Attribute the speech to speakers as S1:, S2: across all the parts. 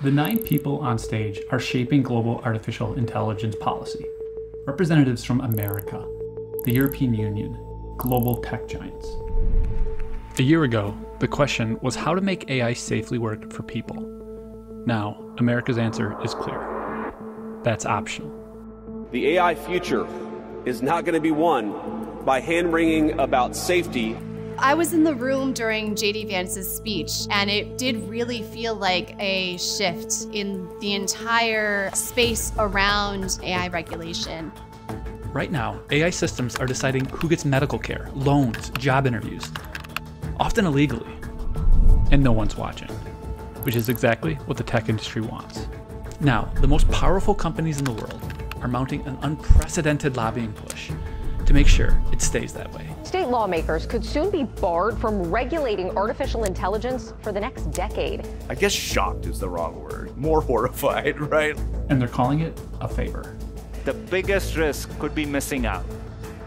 S1: The 9 people on stage are shaping global artificial intelligence policy. Representatives from America, the European Union, global tech giants. A year ago, the question was how to make AI safely work for people. Now, America's answer is clear. That's optional.
S2: The AI future is not going to be won by hand-wringing about safety.
S3: I was in the room during J.D. Vance's speech, and it did really feel like a shift in the entire space around AI regulation.
S1: Right now, AI systems are deciding who gets medical care, loans, job interviews, often illegally, and no one's watching, which is exactly what the tech industry wants. Now, the most powerful companies in the world are mounting an unprecedented lobbying push to make sure it stays that way.
S4: State lawmakers could soon be barred from regulating artificial intelligence for the next decade.
S5: I guess shocked is the wrong word. More horrified, right?
S1: And they're calling it a favor.
S6: The biggest risk could be missing out.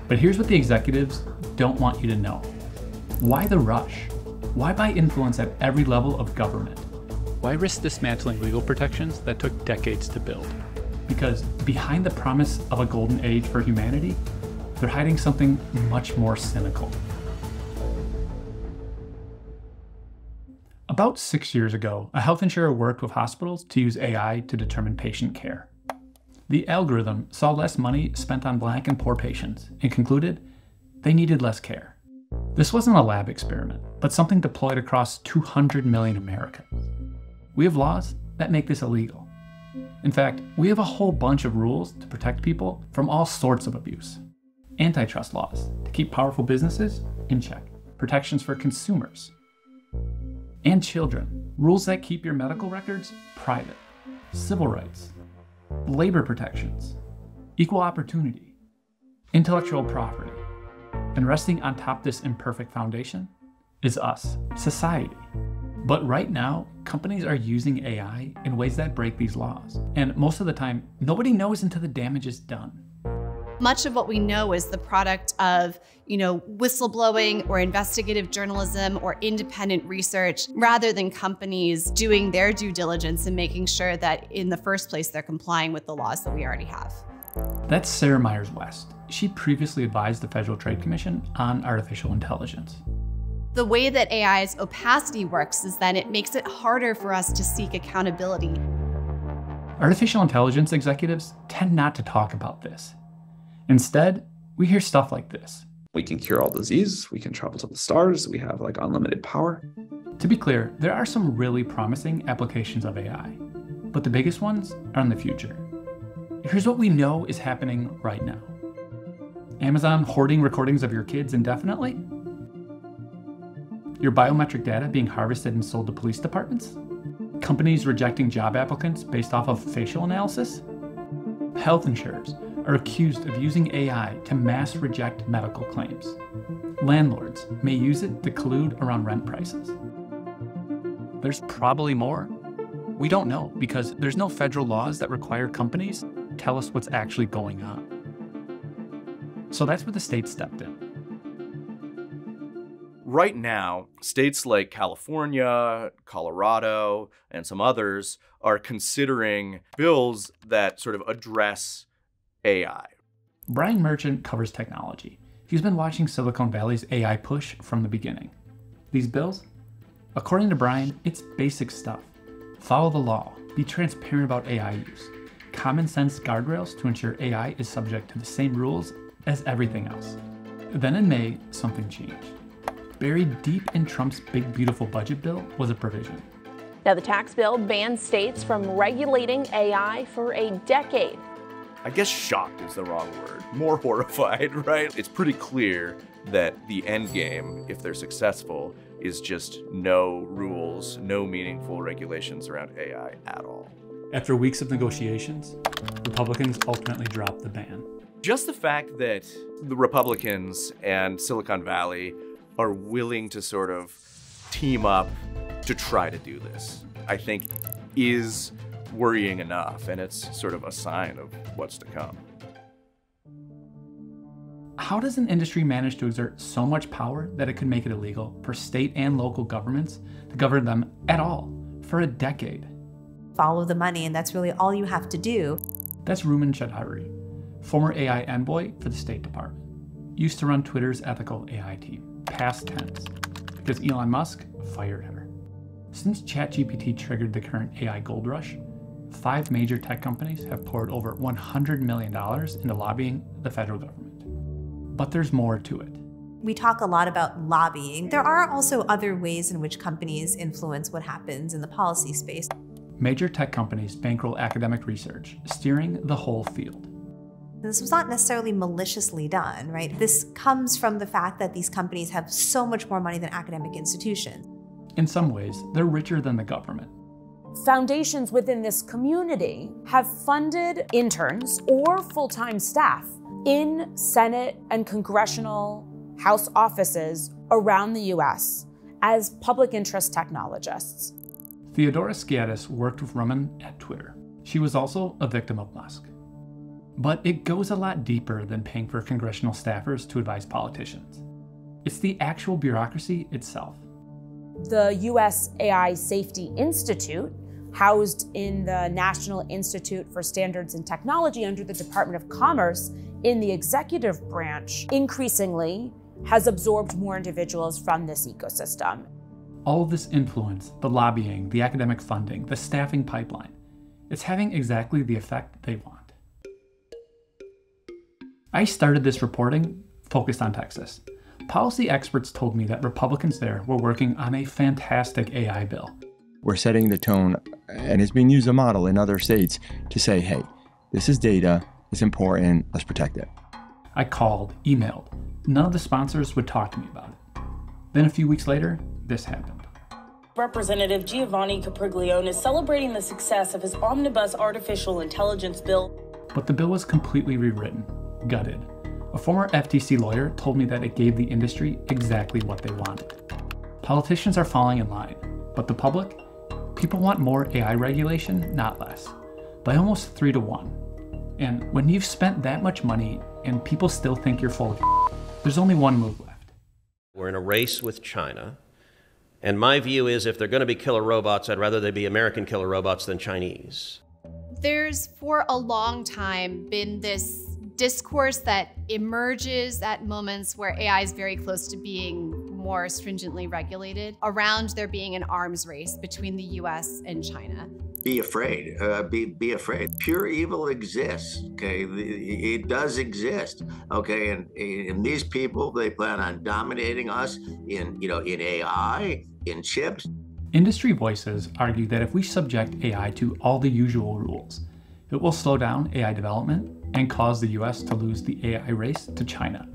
S1: But here's what the executives don't want you to know. Why the rush? Why buy influence at every level of government? Why risk dismantling legal protections that took decades to build? Because behind the promise of a golden age for humanity, they're hiding something much more cynical. About 6 years ago, a health insurer worked with hospitals to use AI to determine patient care. The algorithm saw less money spent on Black and poor patients and concluded they needed less care. This wasn't a lab experiment, but something deployed across 200 million Americans. We have laws that make this illegal. In fact, we have a whole bunch of rules to protect people from all sorts of abuse. Antitrust laws to keep powerful businesses in check, protections for consumers and children, rules that keep your medical records private, civil rights, labor protections, equal opportunity, intellectual property. And resting on top of this imperfect foundation is us, society. But right now, companies are using AI in ways that break these laws. And most of the time, nobody knows until the damage is done.
S3: Much of what we know is the product of, whistleblowing or investigative journalism or independent research, rather than companies doing their due diligence and making sure that in the first place they're complying with the laws that we already have.
S1: That's Sarah Myers-West. She previously advised the Federal Trade Commission on artificial intelligence.
S3: The way that AI's opacity works is that it makes it harder for us to seek accountability.
S1: Artificial intelligence executives tend not to talk about this. Instead, we hear stuff like this.
S7: We can cure all disease, we can travel to the stars, we have unlimited power.
S1: To be clear, there are some really promising applications of AI, but the biggest ones are in the future. Here's what we know is happening right now. Amazon hoarding recordings of your kids indefinitely? Your biometric data being harvested and sold to police departments? Companies rejecting job applicants based off of facial analysis? Health insurers are accused of using AI to mass reject medical claims. Landlords may use it to collude around rent prices. There's probably more. We don't know because there's no federal laws that require companies to tell us what's actually going on. So that's where the state stepped in.
S5: Right now, states like California, Colorado, and some others are considering bills that sort of address AI.
S1: Brian Merchant covers technology. He's been watching Silicon Valley's AI push from the beginning. These bills? According to Brian, it's basic stuff. Follow the law, be transparent about AI use, common sense guardrails to ensure AI is subject to the same rules as everything else. Then in May, something changed. Buried deep in Trump's big beautiful budget bill was a provision.
S4: Now, the tax bill bans states from regulating AI for a decade.
S5: I guess shocked is the wrong word. More horrified, right? It's pretty clear that the end game, if they're successful, is just no rules, no meaningful regulations around AI at all.
S1: After weeks of negotiations, Republicans ultimately dropped the ban.
S5: Just the fact that the Republicans and Silicon Valley are willing to sort of team up to try to do this, I think is worrying enough, and it's sort of a sign of what's to come.
S1: How does an industry manage to exert so much power that it could make it illegal for state and local governments to govern them at all for a decade?
S8: Follow the money, and that's really all you have to do.
S1: That's Ruman Chowdhury, former AI envoy for the State Department. Used to run Twitter's ethical AI team, past tense, because Elon Musk fired her. Since ChatGPT triggered the current AI gold rush, 5 major tech companies have poured over $100 million into lobbying the federal government. But there's more to it.
S8: We talk a lot about lobbying. There are also other ways in which companies influence what happens in the policy space.
S1: Major tech companies bankroll academic research, steering the whole field.
S8: This was not necessarily maliciously done, right? This comes from the fact that these companies have so much more money than academic institutions.
S1: In some ways, they're richer than the government.
S9: Foundations within this community have funded interns or full-time staff in Senate and congressional House offices around the US as public interest technologists.
S1: Theodora Skiatis worked with Ruman at Twitter. She was also a victim of Musk. But it goes a lot deeper than paying for congressional staffers to advise politicians. It's the actual bureaucracy itself.
S9: The US AI Safety Institute, housed in the National Institute for Standards and Technology under the Department of Commerce in the executive branch, increasingly has absorbed more individuals from this ecosystem.
S1: All of this influence, the lobbying, the academic funding, the staffing pipeline, it's having exactly the effect they want. I started this reporting focused on Texas. Policy experts told me that Republicans there were working on a fantastic AI bill.
S10: We're setting the tone, and it's being used as a model in other states to say, hey, this is data, it's important, let's protect it.
S1: I called, emailed. None of the sponsors would talk to me about it. Then a few weeks later, this happened.
S11: Representative Giovanni Capriglione is celebrating the success of his omnibus artificial intelligence bill.
S1: But the bill was completely rewritten, gutted. A former FTC lawyer told me that it gave the industry exactly what they wanted. Politicians are falling in line, but the public? People want more AI regulation, not less, by almost 3 to 1. And when you've spent that much money and people still think you're full of there's only one move left.
S12: We're in a race with China, and my view is if they're going to be killer robots, I'd rather they be American killer robots than Chinese.
S3: There's, for a long time, been this discourse that emerges at moments where AI is very close to being more stringently regulated, around there being an arms race between the US and China.
S13: Be afraid, be afraid. Pure evil exists, okay? It does exist, okay? And these people, they plan on dominating us in AI, in chips.
S1: Industry voices argue that if we subject AI to all the usual rules, it will slow down AI development and cause the US to lose the AI race to China.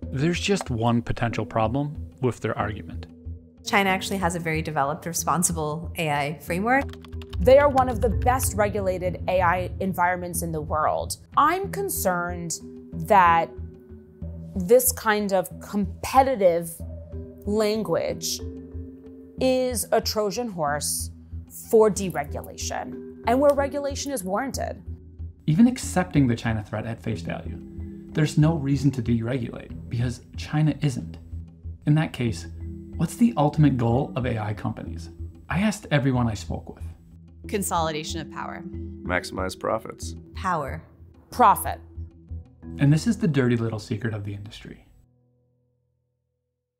S1: There's just one potential problem with their argument.
S8: China actually has a very developed, responsible AI framework.
S9: They are one of the best regulated AI environments in the world. I'm concerned that this kind of competitive language is a Trojan horse for deregulation, and where regulation is warranted.
S1: Even accepting the China threat at face value, there's no reason to deregulate because China isn't. In that case, what's the ultimate goal of AI companies? I asked everyone I spoke with.
S3: Consolidation of power.
S5: Maximize profits.
S8: Power.
S9: Profit.
S1: And this is the dirty little secret of the industry.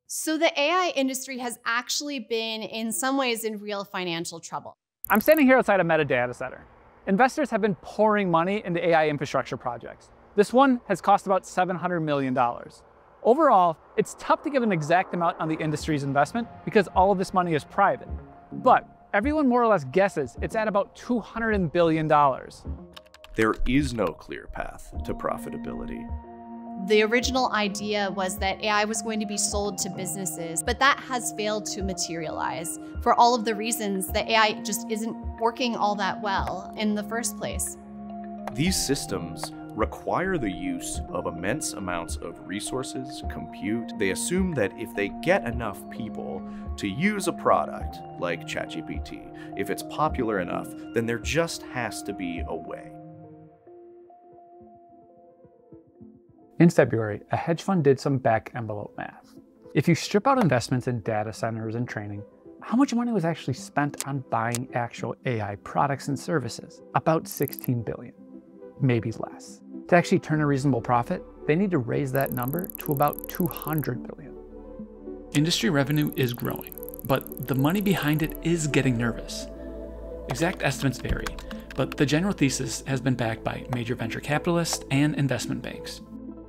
S3: So the AI industry has actually been, in some ways, in real financial trouble.
S14: I'm standing here outside a Meta data center. Investors have been pouring money into AI infrastructure projects. This one has cost about $700 million. Overall, it's tough to give an exact amount on the industry's investment because all of this money is private. But everyone more or less guesses it's at about $200 billion.
S5: There is no clear path to profitability.
S3: The original idea was that AI was going to be sold to businesses, but that has failed to materialize for all of the reasons that AI just isn't working all that well in the first place.
S5: These systems require the use of immense amounts of resources, compute. They assume that if they get enough people to use a product like ChatGPT, if it's popular enough, then there just has to be a way.
S1: In February, a hedge fund did some back-envelope math. If you strip out investments in data centers and training,
S14: how much money was actually spent on buying actual AI products and services? About 16 billion, maybe less. To actually turn a reasonable profit, they need to raise that number to about 200 billion. Industry revenue is growing, but the money behind it is getting nervous. Exact estimates vary, but the general thesis has been backed by major venture capitalists and investment banks.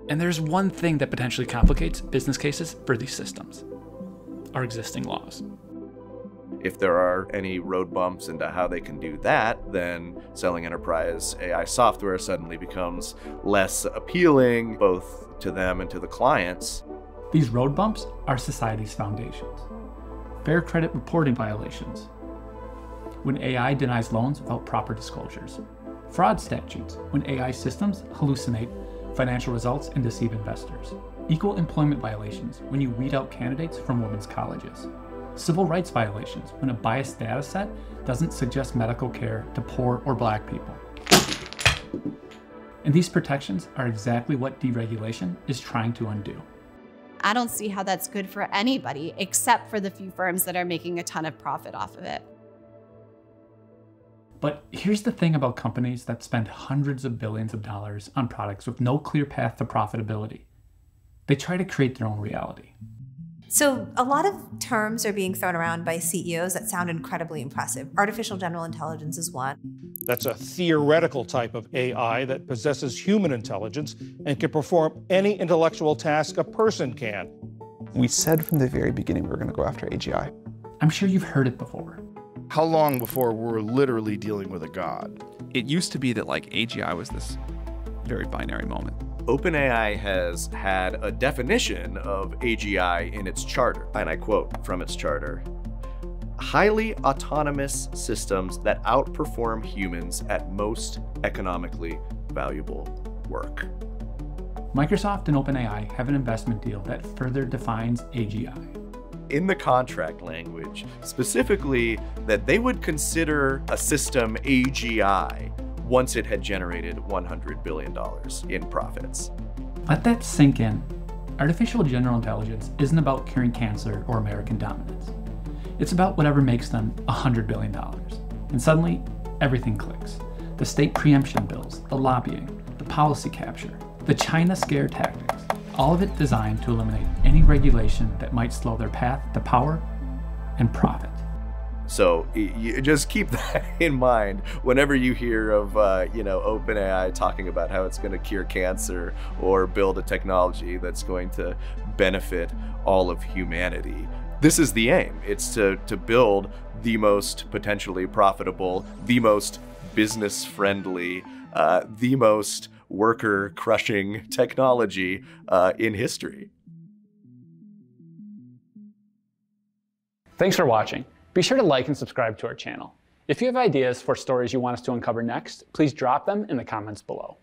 S14: And there's one thing that potentially complicates business cases for these systems: our existing laws.
S5: If there are any road bumps into how they can do that, then selling enterprise AI software suddenly becomes less appealing, both to them and to the clients.
S1: These road bumps are society's foundations. Fair credit reporting violations, when AI denies loans without proper disclosures. Fraud statutes, when AI systems hallucinate financial results and deceive investors. Equal employment violations, when you weed out candidates from women's colleges. Civil rights violations, when a biased data set doesn't suggest medical care to poor or Black people. And these protections are exactly what deregulation is trying to undo.
S3: I don't see how that's good for anybody except for the few firms that are making a ton of profit off of it.
S1: But here's the thing about companies that spend hundreds of billions of dollars on products with no clear path to profitability. They try to create their own reality.
S8: So a lot of terms are being thrown around by CEOs that sound incredibly impressive. Artificial general intelligence is one.
S15: That's a theoretical type of AI that possesses human intelligence and can perform any intellectual task a person can.
S7: We said from the very beginning we were going to go after AGI.
S1: I'm sure you've heard it before.
S16: How long before we're literally dealing with a god?
S7: It used to be that like AGI was this very binary moment.
S5: OpenAI has had a definition of AGI in its charter, and I quote from its charter: highly autonomous systems that outperform humans at most economically valuable work.
S1: Microsoft and OpenAI have an investment deal that further defines AGI.
S5: In the contract language, specifically that they would consider a system AGI once it had generated $100 billion in profits.
S1: Let that sink in. Artificial general intelligence isn't about curing cancer or American dominance. It's about whatever makes them $100 billion. And suddenly, everything clicks. The state preemption bills, the lobbying, the policy capture, the China scare tactics, all of it designed to eliminate any regulation that might slow their path to power and profit.
S5: So you just keep that in mind whenever you hear of OpenAI talking about how it's going to cure cancer or build a technology that's going to benefit all of humanity. This is the aim. It's to build the most potentially profitable, the most business-friendly, the most worker-crushing technology in history.
S14: Thanks for watching. Be sure to like and subscribe to our channel. If you have ideas for stories you want us to uncover next, please drop them in the comments below.